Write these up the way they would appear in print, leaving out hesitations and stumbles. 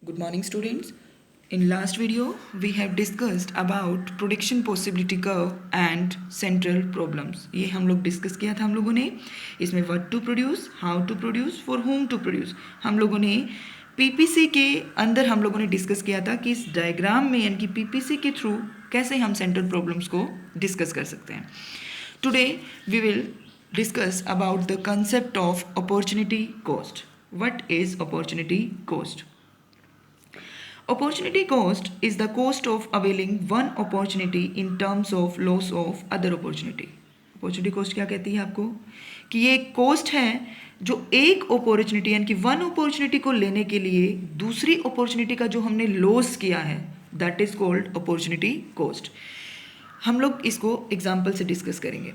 Good morning, students. In last video, we have discussed about prediction possibility curve and central problems. ये हम लोग discuss किया था हम लोगों ने. इसमें what to produce, how to produce, for whom to produce. हम लोगों ने पीपीसी के अंदर हम लोगों ने डिस्कस किया था कि इस डायग्राम में यानी कि पीपीसी के थ्रू कैसे हम सेंट्रल प्रॉब्लम्स को डिस्कस कर सकते हैं. Today we will discuss about the concept of opportunity cost. What is opportunity cost? Opportunity cost is the cost of availing one opportunity in terms of loss of other opportunity. Opportunity cost क्या कहती है आपको कि ये cost है जो एक opportunity यानी कि वन अपॉर्चुनिटी को लेने के लिए दूसरी अपॉर्चुनिटी का जो हमने लॉस किया है that is called opportunity cost. हम लोग इसको एग्जाम्पल से डिस्कस करेंगे.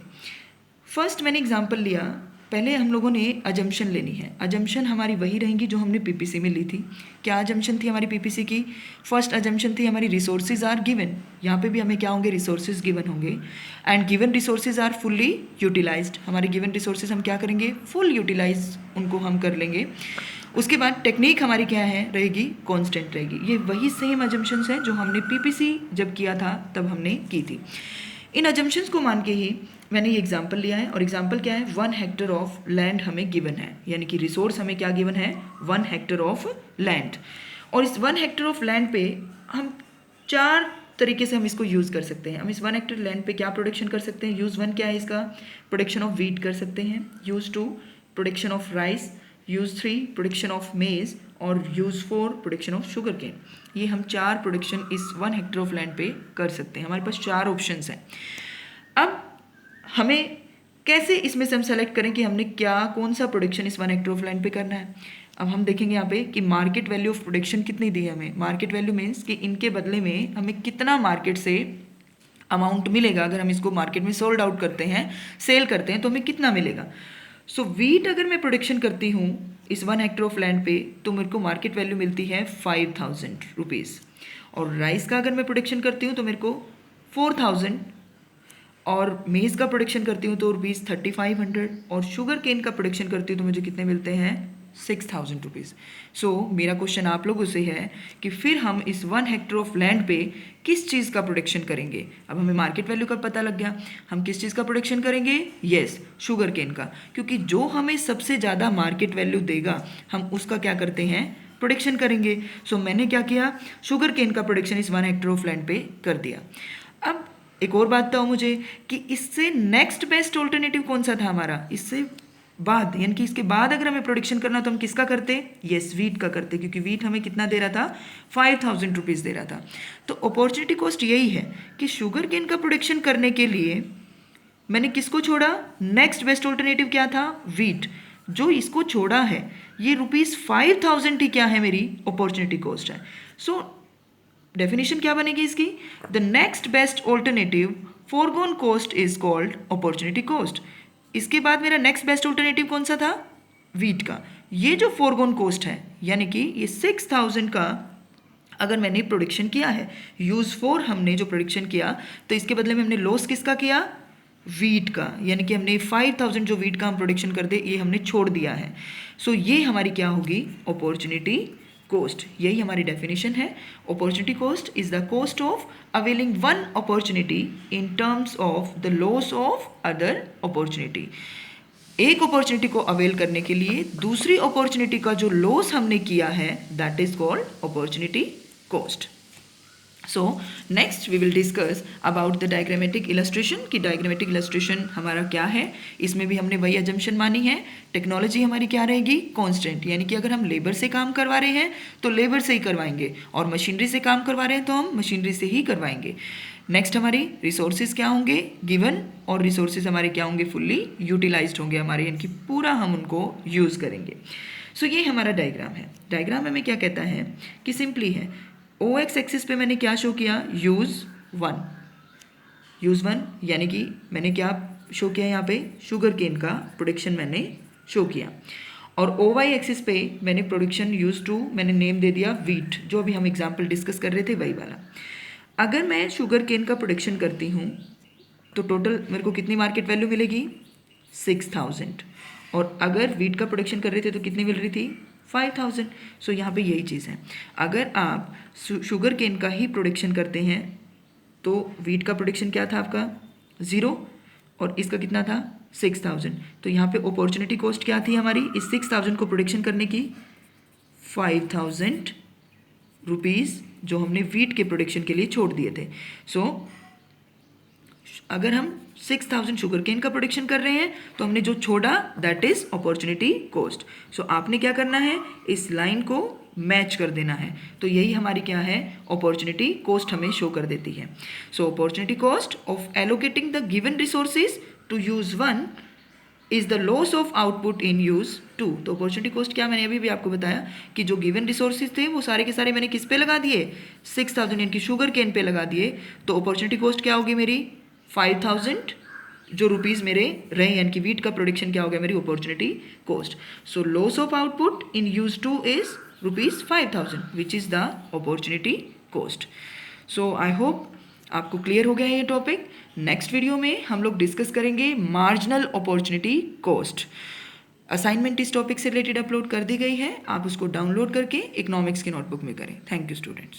फर्स्ट मैंने एग्जाम्पल लिया. पहले हम लोगों ने अजम्पशन लेनी है. अजम्पशन हमारी वही रहेंगी जो हमने पीपीसी में ली थी. क्या अजम्पशन थी हमारी पीपीसी की? फर्स्ट अजम्पशन थी हमारी रिसोर्सेज आर गिवन. यहाँ पे भी हमें क्या होंगे? रिसोर्सेज गिवन होंगे. And given resources are fully utilized. हमारे गिवन रिसोर्सेज हम क्या करेंगे? फुल यूटिलाइज उनको हम कर लेंगे. उसके बाद टेक्निक हमारी क्या है रहेगी? कांस्टेंट रहेगी. ये वही सेम अजम्पशंस हैं जो हमने पीपीसी जब किया था तब हमने की थी. इन अजम्पशंस को मान के ही मैंने ये एग्जाम्पल लिया है. और एग्जाम्पल क्या है? 1 हेक्टर ऑफ लैंड हमें गिवन है. यानी कि रिसोर्स हमें क्या गिवन है? 1 हेक्टर ऑफ लैंड. और इस 1 हेक्टर ऑफ लैंड पे हम 4 तरीके से हम इसको यूज़ कर सकते हैं. हम इस 1 हेक्टर लैंड पे क्या प्रोडक्शन कर सकते हैं? यूज़ 1 क्या है इसका? प्रोडक्शन ऑफ वीट कर सकते हैं. Use 2 production of rice. Use 3 production of maize. और use 4 production of sugarcane. ये हम 4 प्रोडक्शन इस 1 हेक्टर ऑफ लैंड पे कर सकते हैं. हमारे पास 4 ऑप्शंस हैं. अब हमें कैसे इसमें से हम सेलेक्ट करें कि हमने क्या कौन सा प्रोडक्शन इस 1 हेक्टर ऑफ लैंड पे करना है. अब हम देखेंगे यहाँ पे कि मार्केट वैल्यू ऑफ प्रोडक्शन कितनी दी है हमें. मार्केट वैल्यू मीन्स कि इनके बदले में हमें कितना मार्केट से अमाउंट मिलेगा. अगर हम इसको मार्केट में सोल्ड आउट करते हैं, सेल करते हैं, तो हमें कितना मिलेगा. सो वीट अगर मैं प्रोडक्शन करती हूँ इस 1 हेक्टर ऑफ लैंड पे तो मेरे को मार्केट वैल्यू मिलती है 5,000 रुपीज़. और राइस का अगर मैं प्रोडक्शन करती हूँ तो मेरे को 4,000. और मेज़ का प्रोडक्शन करती हूँ तो रुपीज़ 3,500. और शुगर केन का प्रोडक्शन करती हूँ तो मुझे कितने मिलते हैं? 6,000 रुपीज़. सो मेरा क्वेश्चन आप लोगों से है कि फिर हम इस 1 हेक्टर ऑफ लैंड पे किस चीज़ का प्रोडक्शन करेंगे. अब हमें मार्केट वैल्यू का पता लग गया. हम किस चीज़ का प्रोडक्शन करेंगे? यस, शुगर केन का. क्योंकि जो हमें सबसे ज़्यादा मार्केट वैल्यू देगा हम उसका क्या करते हैं? प्रोडक्शन करेंगे. सो मैंने क्या किया? शुगर केन का प्रोडक्शन इस 1 हेक्टर ऑफ लैंड पे कर दिया. अब एक और बात बताओ मुझे कि इससे नेक्स्ट बेस्ट ऑल्टरनेटिव कौन सा था हमारा. इससे बाद यानी कि इसके बाद अगर हमें प्रोडक्शन करना तो हम किसका करते? यस, वीट का करते. क्योंकि वीट हमें कितना दे रहा था? 5,000 रुपीज़ दे रहा था. तो अपॉर्चुनिटी कॉस्ट यही है कि शुगर केन का प्रोडक्शन करने के लिए मैंने किसको छोड़ा? नेक्स्ट बेस्ट ऑल्टरनेटिव क्या था? वीट. जो इसको छोड़ा है ये ₹5,000 ही क्या है? मेरी अपॉर्चुनिटी कॉस्ट है. सो डेफिनेशन क्या बनेगी इसकी? The next best alternative forgone cost is called opportunity cost. इसके बाद मेरा नेक्स्ट बेस्ट ऑल्टरनेटिव कौन सा था? वीट का. ये जो फोरगोन कॉस्ट है यानी कि ये 6,000 का अगर मैंने प्रोडक्शन किया है, यूज 4 हमने जो प्रोडक्शन किया तो इसके बदले में हमने लॉस किसका किया? वीट का. यानी कि हमने 5,000 जो वीट का हम प्रोडक्शन कर दे ये हमने छोड़ दिया है. सो ये हमारी क्या होगी? Opportunity cost. यही हमारी डेफिनेशन है. Opportunity cost is the cost of availing one opportunity in terms of the loss of other opportunity. एक अपॉर्चुनिटी को अवेल करने के लिए दूसरी अपॉर्चुनिटी का जो लॉस हमने किया है that is called opportunity cost. So next we will discuss about the diagrammatic illustration कि डायग्रामेटिक इलस्ट्रेशन हमारा क्या है. इसमें भी हमने वही अजम्पशन मानी है. टेक्नोलॉजी हमारी क्या रहेगी? कांस्टेंट. यानी कि अगर हम लेबर से काम करवा रहे हैं तो लेबर से ही करवाएंगे और मशीनरी से काम करवा रहे हैं तो हम मशीनरी से ही करवाएंगे. नेक्स्ट हमारी रिसोर्सेज क्या होंगे? गिवन. और रिसोर्सेज हमारे क्या होंगे? फुल्ली यूटिलाइज्ड होंगे हमारे. यानी कि पूरा हम उनको यूज़ करेंगे. सो ये हमारा डायग्राम है. डायग्राम हमें क्या कहता है कि सिंपली है ओ एक्स एक्सिस पे मैंने क्या शो किया? यूज़ 1. यूज़ 1 यानी कि मैंने क्या शो किया यहाँ पे? शुगर केन का प्रोडक्शन मैंने शो किया. और ओ वाई एक्सिस पे मैंने प्रोडक्शन यूज़ 2 मैंने नेम दे दिया वीट. जो अभी हम एग्जाम्पल डिस्कस कर रहे थे वही वाला. अगर मैं शुगर केन का प्रोडक्शन करती हूँ तो टोटल मेरे को कितनी मार्केट वैल्यू मिलेगी? 6,000. और अगर वीट का प्रोडक्शन कर रहे थे तो कितनी मिल रही थी? 5000। सो यहाँ पे यही चीज़ है, अगर आप शुगर केन का ही प्रोडक्शन करते हैं तो वीट का प्रोडक्शन क्या था आपका 0 और इसका कितना था 6000। तो यहाँ पे अपॉर्चुनिटी कॉस्ट क्या थी हमारी इस 6000 को प्रोडक्शन करने की 5000 रुपीज़ जो हमने वीट के प्रोडक्शन के लिए छोड़ दिए थे। सो अगर हम 6000 शुगर केन का प्रोडक्शन कर रहे हैं तो हमने जो छोड़ा दैट इज अपॉर्चुनिटी कॉस्ट। सो आपने क्या करना है, इस लाइन को मैच कर देना है। तो यही हमारी क्या है, अपॉर्चुनिटी कॉस्ट हमें शो कर देती है। So opportunity cost of allocating the given resources to use 1 is the loss of output in use 2। तो अपॉर्चुनिटी कॉस्ट क्या, मैंने अभी भी आपको बताया कि जो गिवन रिसोर्सेज थे वो सारे के सारे मैंने किस पे लगा दिए, 6000 यानी कि शुगर केन पे लगा दिए। तो अपॉर्चुनिटी कॉस्ट क्या होगी मेरी 5000 जो रुपीज़ मेरे रहे, यानी कि वीट का प्रोडक्शन क्या हो गया मेरी opportunity cost. So loss of output in use 2 is ₹5000 which is the opportunity cost. So I hope आपको क्लियर हो गया है ये टॉपिक। नेक्स्ट वीडियो में हम लोग डिस्कस करेंगे मार्जिनल अपॉर्चुनिटी कॉस्ट। असाइनमेंट इस टॉपिक से रिलेटेड अपलोड कर दी गई है, आप उसको डाउनलोड करके इकोनॉमिक्स की नोटबुक में करें। Thank you students.